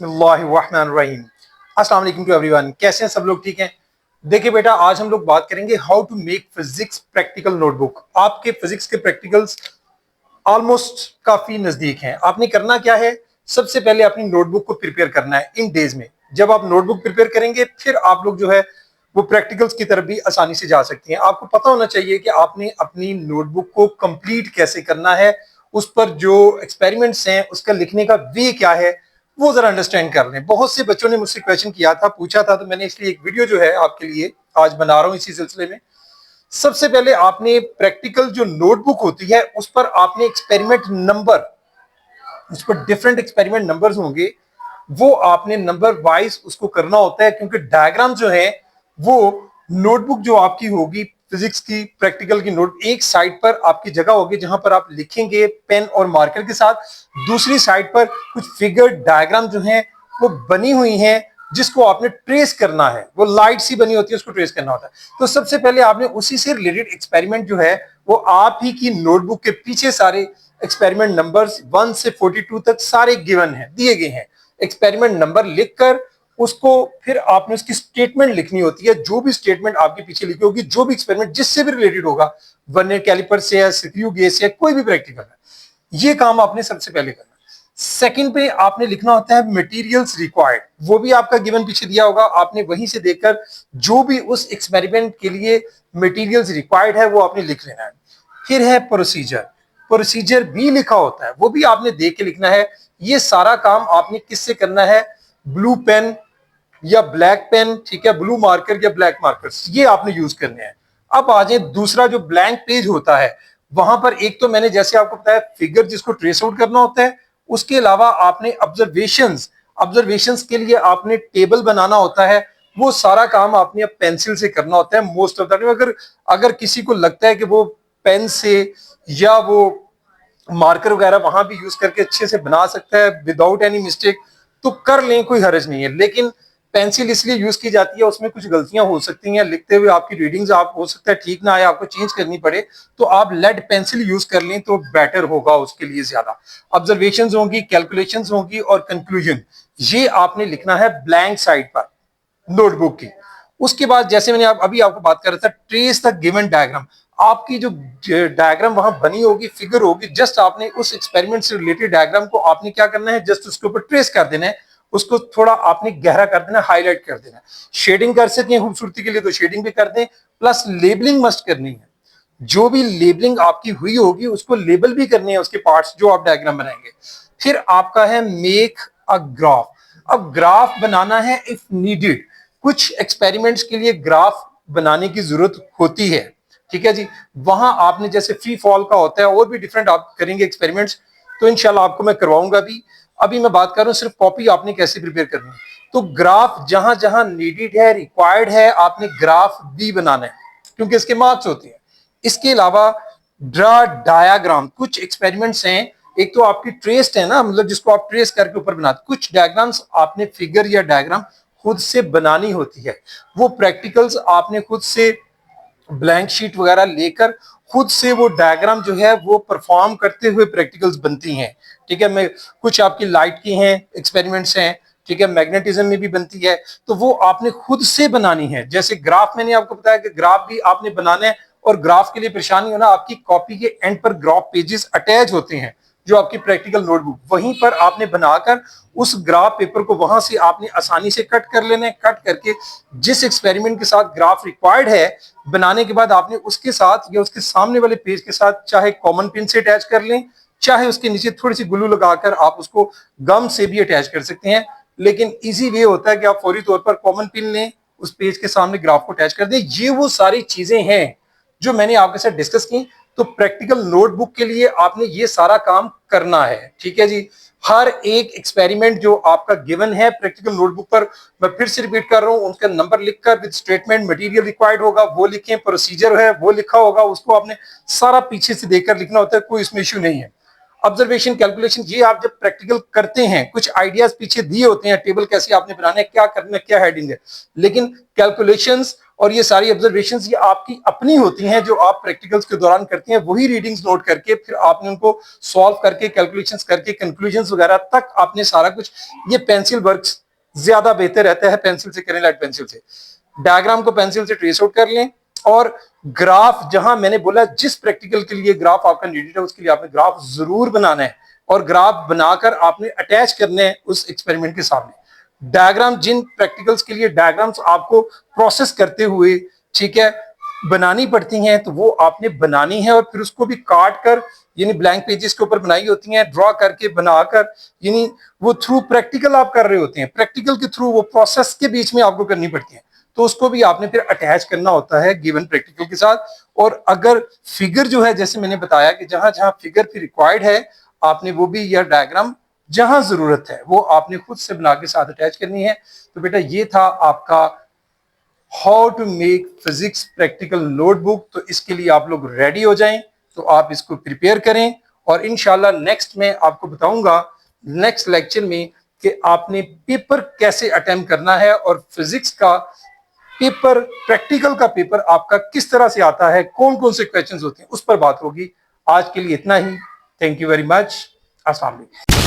बिस्मिल्लाहिर्रहमानिर्रहीम। अस्सलाम वालेकुम टू एवरीवन। कैसे हैं सब लोग? ठीक हैं। देखिए बेटा, आज हम लोग बात करेंगे how to make physics practical notebook. आपके फिजिक्स के प्रैक्टिकल्स ऑलमोस्ट काफी नजदीक हैं। आपने करना क्या है, सबसे पहले अपनी नोटबुक को प्रिपेयर करना है इन डेज में। जब आप नोटबुक प्रिपेयर करेंगे फिर आप लोग जो है वो प्रैक्टिकल्स की तरफ भी आसानी से जा सकती हैं। आपको पता होना चाहिए कि आपने अपनी नोटबुक को कंप्लीट कैसे करना है, उस पर जो एक्सपेरिमेंट्स हैं उसका लिखने का वे क्या है वो जरा अंडरस्टैंड कर लें। बहुत से बच्चों ने मुझसे क्वेश्चन किया था, पूछा था, तो मैंने इसलिए एक वीडियो जो है आपके लिए आज बना रहा हूं इसी सिलसिले में। सबसे पहले आपने प्रैक्टिकल जो नोटबुक होती है उस पर आपने एक्सपेरिमेंट नंबर, उस पर डिफरेंट एक्सपेरिमेंट नंबर्स होंगे, वो आपने नंबर वाइज उसको करना होता है। क्योंकि डायग्राम जो है वो नोटबुक जो आपकी होगी फिजिक्स की प्रैक्टिकल की नोट, एक साइड पर आपकी जगह होगी जहां पर आप लिखेंगे पेन और मार्कर के साथ, दूसरी साइड पर कुछ फिगर डायग्राम जो है वो बनी हुई हैं जिसको आपने ट्रेस करना है। वो लाइट सी बनी होती है, उसको ट्रेस करना होता है। तो सबसे पहले आपने उसी से रिलेटेड एक्सपेरिमेंट जो है वो आप ही की नोटबुक के पीछे सारे एक्सपेरिमेंट नंबर्स 1 से 42 तक सारे गिवन हैं, दिए गए हैं। एक्सपेरिमेंट नंबर लिखकर उसको फिर आपने उसकी स्टेटमेंट लिखनी होती है। जो भी स्टेटमेंट आपके पीछे लिखी होगी, जो भी एक्सपेरिमेंट जिससे भी रिलेटेड होगा, वर्नियर कैलिपर से या स्क्रू गेज से, कोई भी प्रैक्टिकल है, ये काम आपने सबसे पहले करना है। सेकंड पे आपने लिखना होता है मटेरियल्स रिक्वायर्ड। वो भी आपका गिवन पीछे दिया होगा, आपने वहीं से देखकर जो भी उस एक्सपेरिमेंट के लिए मटेरियल्स रिक्वायर्ड है वो आपने लिख लेना है। फिर है प्रोसीजर, प्रोसीजर भी लिखा होता है, वो भी आपने देख के लिखना है। ये सारा काम आपने किससे करना है? ब्लू पेन या ब्लैक पेन, ठीक है, ब्लू मार्कर या ब्लैक मार्कर, ये आपने यूज करने हैं। अब आ जाए दूसरा जो ब्लैंक पेज होता है, वहां पर एक तो मैंने जैसे आपको बताया फिगर जिसको ट्रेस आउट करना होता है, उसके अलावा आपने ऑब्जर्वेशंस, ऑब्जर्वेशंस के लिए आपने टेबल बनाना होता है। वो सारा काम आपने अब पेंसिल से करना होता है मोस्ट ऑफ द टाइम। अगर अगर किसी को लगता है कि वो पेन से या वो मार्कर वगैरह वहां भी यूज करके अच्छे से बना सकता है विदाउट एनी मिस्टेक, तो कर लें, कोई हर्ज नहीं है। लेकिन पेंसिल इसलिए यूज की जाती है, उसमें कुछ गलतियां हो सकती हैं, लिखते हुए आपकी रीडिंग्स आप हो सकता है ठीक ना आए, आपको चेंज करनी पड़े, तो आप लेड पेंसिल यूज कर लें तो बेटर होगा उसके लिए ज्यादा। ऑब्जर्वेशंस होंगी, कैलकुलेशंस होंगी और कंक्लूजन, ये आपने लिखना है ब्लैंक साइड पर नोटबुक की। उसके बाद जैसे मैंने अभी आपको बात कर रहा था, ट्रेस द गिवन डायग्राम। आपकी जो डायग्राम वहां बनी होगी, फिगर होगी, जस्ट आपने उस एक्सपेरिमेंट से रिलेटेड डायग्राम को आपने क्या करना है, जस्ट उसके ऊपर ट्रेस कर देना है। उसको थोड़ा आपने गहरा कर देना, हाईलाइट कर देना। शेडिंग कर सकते हैं खूबसूरती के लिए तो शेडिंग भी कर दें, प्लस लेबलिंग मस्ट करनी है। जो भी लेबलिंग आपकी हुई होगी उसको लेबल भी करनी है, उसके पार्ट्स जो आप डायग्राम बनाएंगे। फिर आपका है मेक अ ग्राफ। अब ग्राफ बनाना है इफ नीडेड। कुछ एक्सपेरिमेंट्स के लिए ग्राफ बनाने की जरूरत होती है, ठीक है जी। वहां आपने जैसे फ्री फॉल का होता है, और भी डिफरेंट आप करेंगे एक्सपेरिमेंट्स, तो इंशाल्लाह आपको मैं करवाऊंगा भी। अभी मैं बात कर रहा हूं सिर्फ कॉपी आपने कैसे प्रिपेयर करनी है। तो ग्राफ जहां जहां नीडेड है, रिक्वायर्ड है, आपने ग्राफ भी बनाना है क्योंकि इसके मार्क्स होते हैं। इसके अलावा ड्रा डायाग्राम। कुछ एक्सपेरिमेंट्स हैं, एक तो आपकी ट्रेस्ड है ना, मतलब जिसको आप ट्रेस करके ऊपर बनाते, कुछ डायग्राम्स आपने फिगर या डायग्राम खुद से बनानी होती है। वो प्रैक्टिकल्स आपने खुद से ब्लैंक शीट वगैरह लेकर खुद से वो डायग्राम जो है वो परफॉर्म करते हुए प्रैक्टिकल्स बनती हैं, ठीक है। मैं कुछ आपकी लाइट की हैं एक्सपेरिमेंट्स हैं, ठीक है, मैग्नेटिज्म में भी बनती है, तो वो आपने खुद से बनानी है। जैसे ग्राफ मैंने आपको बताया कि ग्राफ भी आपने बनाना है, और ग्राफ के लिए परेशानी होना, आपकी कॉपी के एंड पर ग्राफ पेजेस अटैच होते हैं जो आपकी प्रैक्टिकल नोटबुक, वहीं पर आपने बनाकर उस ग्राफ पेपर को वहां से आपने आसानी से कट कर लेना है। कट करके जिस एक्सपेरिमेंट के साथ ग्राफ रिक्वायर्ड है बनाने के बाद आपने उसके साथ या उसके सामने वाले पेज के साथ चाहे कॉमन पिन से अटैच कर लें, चाहे उसके नीचे थोड़ी सी ग्लू लगाकर आप उसको गम से भी अटैच कर सकते हैं। लेकिन इजी वे होता है कि आप फौरी तौर पर कॉमन पिन लें, उस पेज के सामने ग्राफ को अटैच कर दें। ये वो सारी चीजें हैं जो मैंने आपके साथ डिस्कस की। तो प्रैक्टिकल नोटबुक के लिए आपने ये सारा काम करना है, ठीक है जी। हर एक एक्सपेरिमेंट जो आपका गिवन है प्रैक्टिकल नोटबुक पर, मैं फिर से रिपीट कर रहा हूं, उनका नंबर लिखकर विद स्टेटमेंट, मटेरियल रिक्वायर्ड होगा वो लिखें, प्रोसीजर है वो लिखा होगा, उसको आपने सारा पीछे से देखकर लिखना होता है, कोई इसमें इश्यू नहीं है। ऑब्जर्वेशन, कैलकुलेशन, ये आप जब प्रैक्टिकल करते हैं, कुछ आइडियाज पीछे दिए होते हैं, टेबल कैसे आपने बनाना है, क्या करना है, क्या हेडिंग है, लेकिन कैलकुलेशंस और ये सारी ऑब्जर्वेशंस ये आपकी अपनी होती हैं जो आप प्रैक्टिकल्स के दौरान करते हैं। वही रीडिंग्स नोट करके फिर आपने उनको सॉल्व करके, कैलकुलेशंस करके, कंक्लूजन्स वगैरह तक आपने सारा कुछ, ये पेंसिल वर्क ज्यादा बेहतर रहता है पेंसिल से करें, लेड पेंसिल से। डायग्राम को पेंसिल से ट्रेस आउट कर लें, और ग्राफ, जहां मैंने बोला जिस प्रैक्टिकल के लिए ग्राफ आपका नीडेड है उसके लिए आपने ग्राफ जरूर बनाना है, और ग्राफ बनाकर आपने अटैच करने हैं उस एक्सपेरिमेंट के सामने। डायग्राम, जिन प्रैक्टिकल्स के लिए डायग्राम्स आपको प्रोसेस करते हुए, ठीक है, बनानी पड़ती हैं, तो वो आपने बनानी है, और फिर उसको भी काट कर, यानी ब्लैंक पेजेस के ऊपर बनाई होती हैं, ड्रॉ करके बनाकर, यानी वो थ्रू प्रैक्टिकल आप कर रहे होते हैं, प्रैक्टिकल के थ्रू वो प्रोसेस के बीच में आपको करनी पड़ती है, तो उसको भी आपने फिर अटैच करना होता है गिवन प्रैक्टिकल के साथ। और अगर फिगर जो है, जैसे मैंने बताया कि जहां जहां फिगर फिर रिक्वायर्ड है, आपने वो भी, यह डायग्राम जहां जरूरत है वो आपने खुद से बना के साथ अटैच करनी है। तो बेटा ये था आपका how to make physics practical notebook. तो इसके लिए आप लोग रेडी हो जाएं, तो आप इसको प्रिपेयर करें, और इंशाल्लाह नेक्स्ट में आपको बताऊंगा नेक्स्ट लेक्चर में कि आपने पेपर कैसे अटेम्प्ट करना है, और फिजिक्स का पेपर, प्रैक्टिकल का पेपर आपका किस तरह से आता है, कौन कौन से क्वेश्चंस होते हैं, उस पर बात होगी। आज के लिए इतना ही। Thank you very much. अस्सलाम वालेकुम।